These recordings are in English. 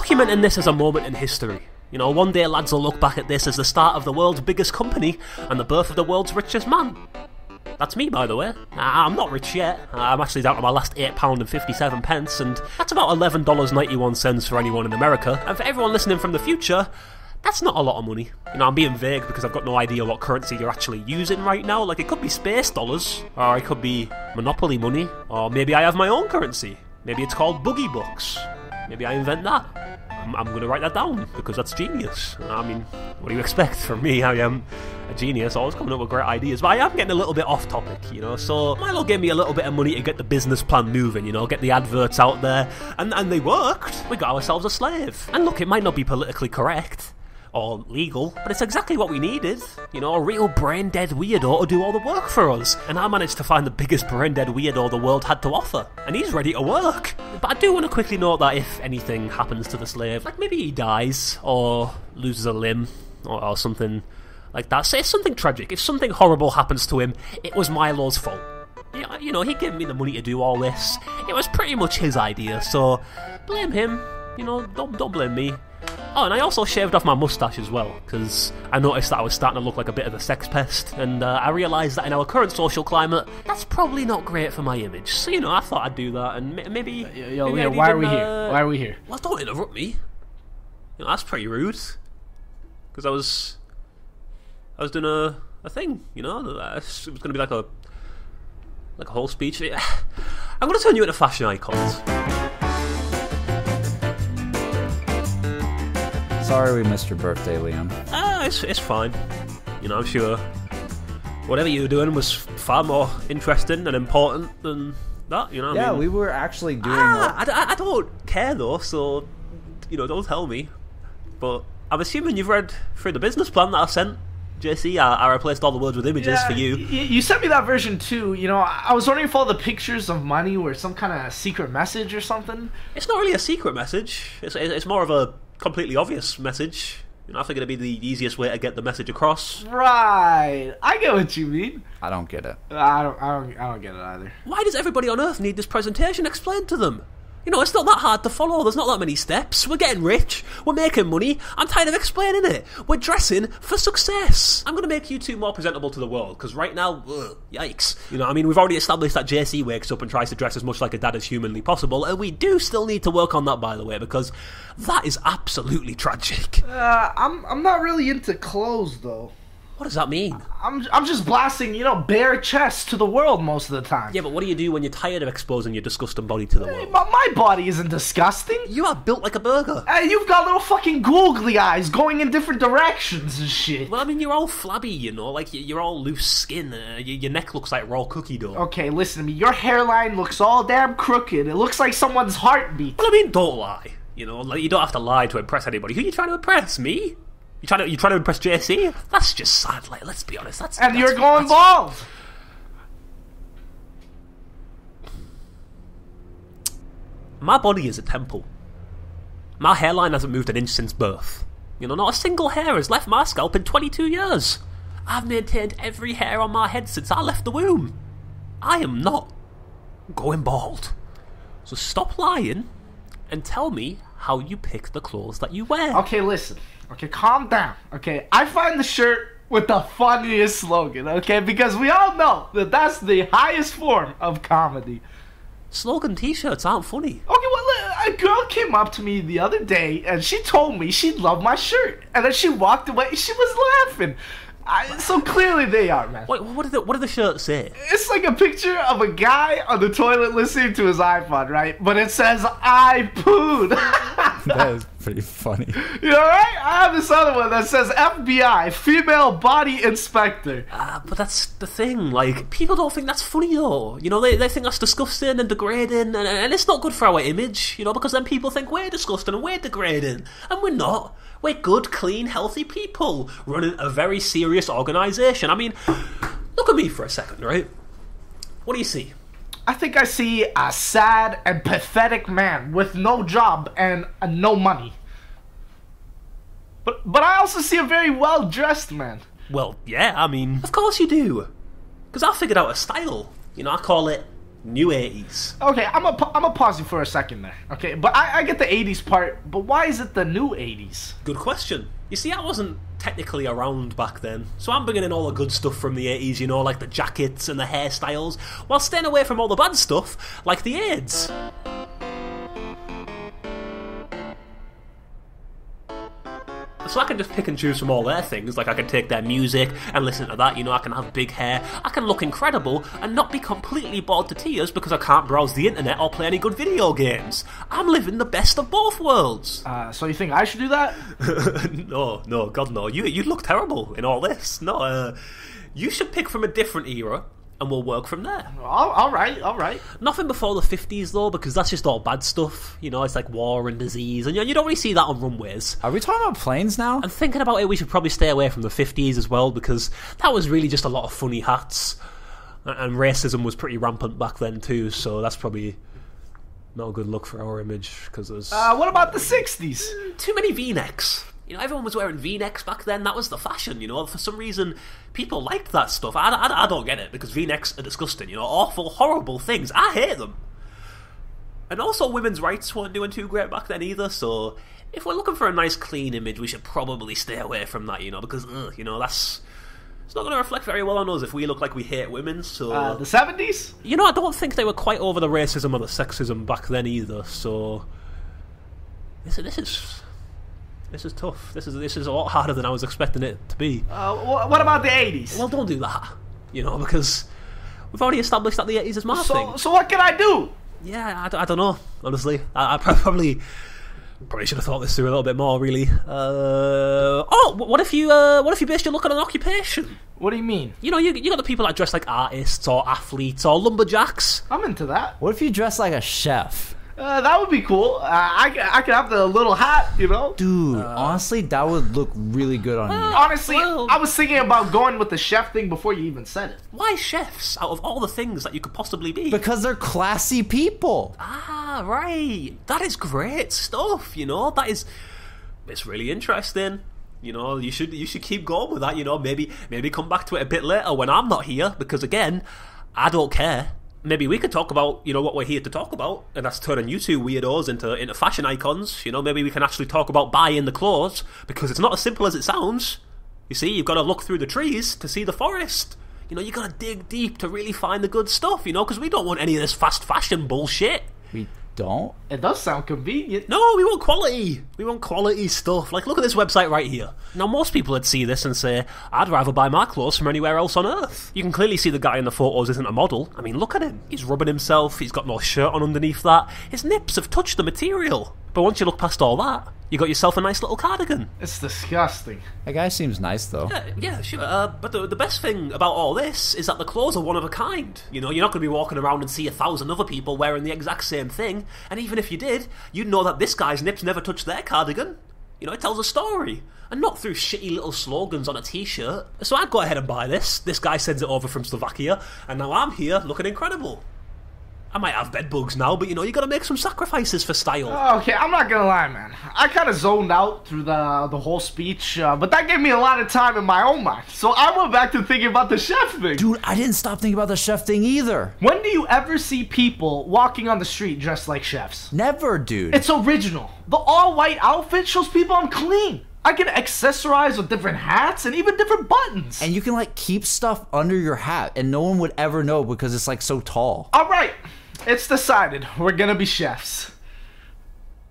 documenting this as a moment in history. You know, one day lads will look back at this as the start of the world's biggest company and the birth of the world's richest man. That's me, by the way. I'm not rich yet. I'm actually down to my last £8.57, and that's about $11.91 for anyone in America. And for everyone listening from the future, that's not a lot of money. You know, I'm being vague because I've got no idea what currency you're actually using right now. Like, it could be space dollars, or it could be Monopoly money, or maybe I have my own currency. Maybe it's called Boogie Bucks. Maybe I invent that. I'm going to write that down, because that's genius. I mean, what do you expect from me? I am a genius, always coming up with great ideas, but I am getting a little bit off topic, you know, so Milo gave me a little bit of money to get the business plan moving, you know, get the adverts out there, and they worked. We got ourselves a slave. And look, it might not be politically correct or legal, but it's exactly what we needed. You know, a real brain-dead weirdo to do all the work for us. And I managed to find the biggest brain-dead weirdo the world had to offer. And he's ready to work. But I do want to quickly note that if anything happens to the slave, like maybe he dies, or loses a limb, or something like that. Say something tragic. If something horrible happens to him, it was Milo's fault. Yeah, you know, he gave me the money to do all this. It was pretty much his idea, so blame him. You know, don't blame me. Oh, and I also shaved off my moustache as well, because I noticed that I was starting to look like a bit of a sex pest, and I realised that in our current social climate, that's probably not great for my image. So, you know, I thought I'd do that, and maybe... Why are we here? Why are we here? Well, don't interrupt me. You know, that's pretty rude. Because I was doing a thing, you know? It was going to be like a whole speech. I'm going to turn you into fashion icons. Sorry we missed your birthday, Liam. It's fine. You know, I'm sure whatever you were doing was far more interesting and important than that, you know? Yeah, I mean, we were actually doing... I don't care, though, so, you know, don't tell me. But I'm assuming you've read through the business plan that I sent, JC. I replaced all the words with images for you. You sent me that version, too. You know, I was wondering if all the pictures of money were some kind of secret message or something. It's not really a secret message. It's more of a completely obvious message. You know, I figured it'd be the easiest way to get the message across. Right. I get what you mean. I don't get it. I don't get it either. Why does everybody on Earth need this presentation explained to them? You know, it's not that hard to follow. There's not that many steps. We're getting rich. We're making money. I'm tired of explaining it. We're dressing for success. I'm going to make you two more presentable to the world, because right now, yikes. You know, I mean, we've already established that JC wakes up and tries to dress as much like a dad as humanly possible, and we do still need to work on that, by the way, because that is absolutely tragic. I'm not really into clothes, though. What does that mean? I'm just blasting, you know, bare chest to the world most of the time. Yeah, but what do you do when you're tired of exposing your disgusting body to the world? My body isn't disgusting. You are built like a burger. You've got little fucking googly eyes going in different directions and shit. Well, I mean, you're all flabby, you know, like you're all loose skin. Your neck looks like raw cookie dough. Okay, listen to me. Your hairline looks all damn crooked. It looks like someone's heartbeat. Well, I mean, don't lie. You know, like, you don't have to lie to impress anybody. Who are you trying to impress? Me? You trying to impress JC? That's just sad. Like, let's be honest. You're going bald. My body is a temple. My hairline hasn't moved an inch since birth. You know, not a single hair has left my scalp in 22 years. I've maintained every hair on my head since I left the womb. I am not going bald. So stop lying and tell me how you pick the clothes that you wear. Okay, listen. Okay, calm down. Okay, I find the shirt with the funniest slogan, okay? Because we all know that that's the highest form of comedy. Slogan t-shirts aren't funny. Okay, well, a girl came up to me the other day and she told me she loved my shirt. And then she walked away. She was laughing. So clearly they are, man. Wait, what did the shirt say? It's like a picture of a guy on the toilet listening to his iPod, right? But it says, I pooed. That is pretty funny. You know, right? I have this other one that says FBI, female body inspector. But that's the thing, like, people don't think that's funny, though. You know, they think that's disgusting and degrading, and it's not good for our image, you know, because then people think we're disgusting and we're degrading. And we're not. We're good, clean, healthy people running a very serious organisation. I mean, look at me for a second, right? What do you see? I think I see a sad and pathetic man with no job and no money. But I also see a very well-dressed man. Well, yeah, I mean, of course you do. Because I figured out a style. You know, I call it New 80s. Okay, I'm a pause you for a second there. Okay, but I get the 80s part, but why is it the new 80s? Good question. You see, I wasn't technically around back then, so I'm bringing in all the good stuff from the 80s, you know, like the jackets and the hairstyles, while staying away from all the bad stuff, like the AIDS. So I can just pick and choose from all their things, like I can take their music and listen to that, you know, I can have big hair, I can look incredible and not be completely bored to tears because I can't browse the internet or play any good video games. I'm living the best of both worlds. So you think I should do that? No, God no, you look terrible in all this. No, you should pick from a different era and we'll work from there. All right. Nothing before the 50s though, because that's just all bad stuff. You know, it's like war and disease, and you don't really see that on runways. Are we talking about planes now? And thinking about it, we should probably stay away from the 50s as well, because that was really just a lot of funny hats, and racism was pretty rampant back then too, so that's probably not a good look for our image, because there's... what about the 60s? Too many V-necks. You know, everyone was wearing V-necks back then. That was the fashion, you know. For some reason, people liked that stuff. I don't get it, because V-necks are disgusting, you know. Awful, horrible things. I hate them. And also, women's rights weren't doing too great back then either, so if we're looking for a nice, clean image, we should probably stay away from that, you know, because, you know, it's not going to reflect very well on us if we look like we hate women, so... The 70s? You know, I don't think they were quite over the racism or the sexism back then either, so... This is tough. This is a lot harder than I was expecting it to be. What about the 80s? Well, don't do that, you know, because we've already established that the 80s is my thing. So what can I do? Yeah, I don't know, honestly. I probably should have thought this through a little bit more, really. What if you based your look on an occupation? What do you mean? You know, you got the people that dress like artists or athletes or lumberjacks. I'm into that. What if you dress like a chef? That would be cool. I could have the little hat, you know? Dude, honestly, that would look really good on you. Honestly, I was thinking about going with the chef thing before you even said it. Why chefs, out of all the things that you could possibly be? Because they're classy people. Ah, right. That is great stuff, you know? It's really interesting. You know, you should keep going with that, you know? Maybe come back to it a bit later when I'm not here, because again, I don't care. Maybe we could talk about, you know, what we're here to talk about, and that's turning you two weirdos into fashion icons. You know, maybe we can actually talk about buying the clothes, because it's not as simple as it sounds. You see, you've got to look through the trees to see the forest. You know, you got to dig deep to really find the good stuff, you know, because we don't want any of this fast fashion bullshit. We don't? It does sound convenient. No, we want quality. We want quality stuff. Like, look at this website right here. Now, most people would see this and say, I'd rather buy my clothes from anywhere else on earth. You can clearly see the guy in the photos isn't a model. I mean, look at him. He's rubbing himself. He's got no shirt on underneath that. His nips have touched the material. But once you look past all that, you got yourself a nice little cardigan. It's disgusting. That guy seems nice, though. Yeah, sure. But the best thing about all this is that the clothes are one of a kind. You know, you're not going to be walking around and see 1,000 other people wearing the exact same thing. And even if you did, you'd know that this guy's nips never touched their cardigan. You know, it tells a story. And not through shitty little slogans on a t-shirt. So I'd go ahead and buy this. This guy sends it over from Slovakia. And now I'm here looking incredible. I might have bed bugs now, but you know, you gotta make some sacrifices for style. Okay, I'm not gonna lie, man. I kind of zoned out through the whole speech, but that gave me a lot of time in my own mind. So I went back to thinking about the chef thing. Dude, I didn't stop thinking about the chef thing either. When do you ever see people walking on the street dressed like chefs? Never, dude. It's original. The all-white outfit shows people I'm clean. I can accessorize with different hats and even different buttons. And you can, like, keep stuff under your hat, and no one would ever know because it's, like, so tall. All right. It's decided. We're gonna be chefs.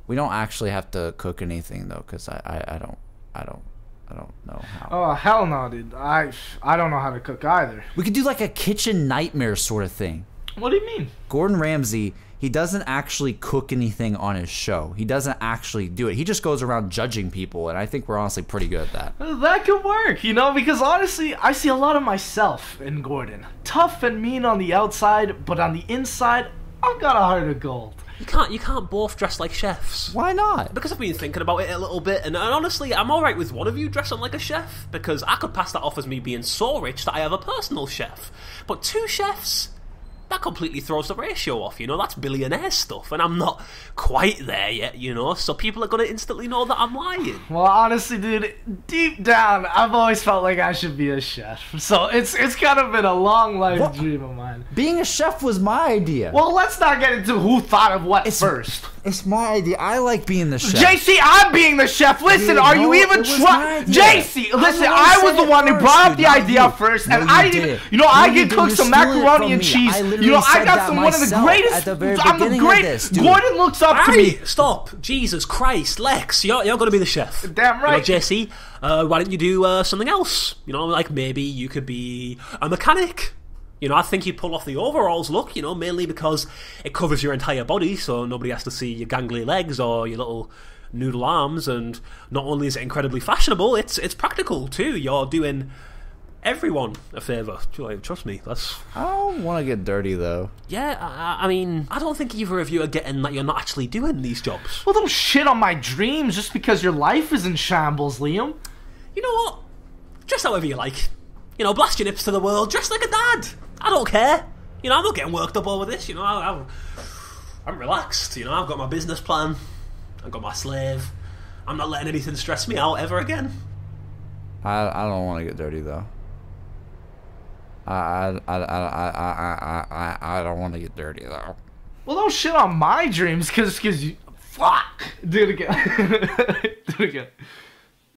We don't actually have to cook anything though, because I don't know how. Oh hell no, dude. I don't know how to cook either. We could do like a kitchen nightmare sort of thing. What do you mean? Gordon Ramsay, he doesn't actually cook anything on his show. He doesn't actually do it. He just goes around judging people, and I think we're honestly pretty good at that. That could work, you know, because honestly, I see a lot of myself in Gordon. Tough and mean on the outside, but on the inside, I've got a heart of gold. You can't both dress like chefs. Why not? Because I've been thinking about it a little bit, and honestly, I'm alright with one of you dressing like a chef, because I could pass that off as me being so rich that I have a personal chef. But two chefs? that completely throws the ratio off, you know. That's billionaire stuff, and I'm not quite there yet, you know. So people are gonna instantly know that I'm lying. Well, honestly, dude, deep down, I've always felt like I should be a chef. So it's kind of been a long life dream of mine. Being a chef was my idea. Well, let's not get into who thought of what first. It's my idea. I like being the chef. JC, I'm being the chef. Listen, Dude, are no, you even it was my idea. JC, listen, I was the one who brought up the idea first, and I didn't. You know, I can cook some macaroni and cheese. You know, I got some one of the greatest. I'm the greatest. Gordon looks up to me. Stop! Jesus Christ, Lex, you're gonna be the chef. Damn right. You know, JC, why don't you do something else? You know, like maybe you could be a mechanic. You know, I think you'd pull off the overalls look, you know, mainly because it covers your entire body, so nobody has to see your gangly legs or your little noodle arms, and not only is it incredibly fashionable, it's practical too. You're doing everyone a favour. Trust me, that's... I don't want to get dirty, though. Yeah, I mean, I don't think either of you are getting that you're not actually doing these jobs. Well, don't shit on my dreams just because your life is in shambles, Liam. You know what? Dress however you like. You know, blast your nips to the world, dress like a dad. I don't care. You know, I'm not getting worked up over this. You know, I'm relaxed. You know, I've got my business plan. I've got my slave. I'm not letting anything stress me out ever again. I don't want to get dirty, though. I don't want to get dirty, though. Well, don't shit on my dreams, cause you... Fuck! Do it again. Do it again.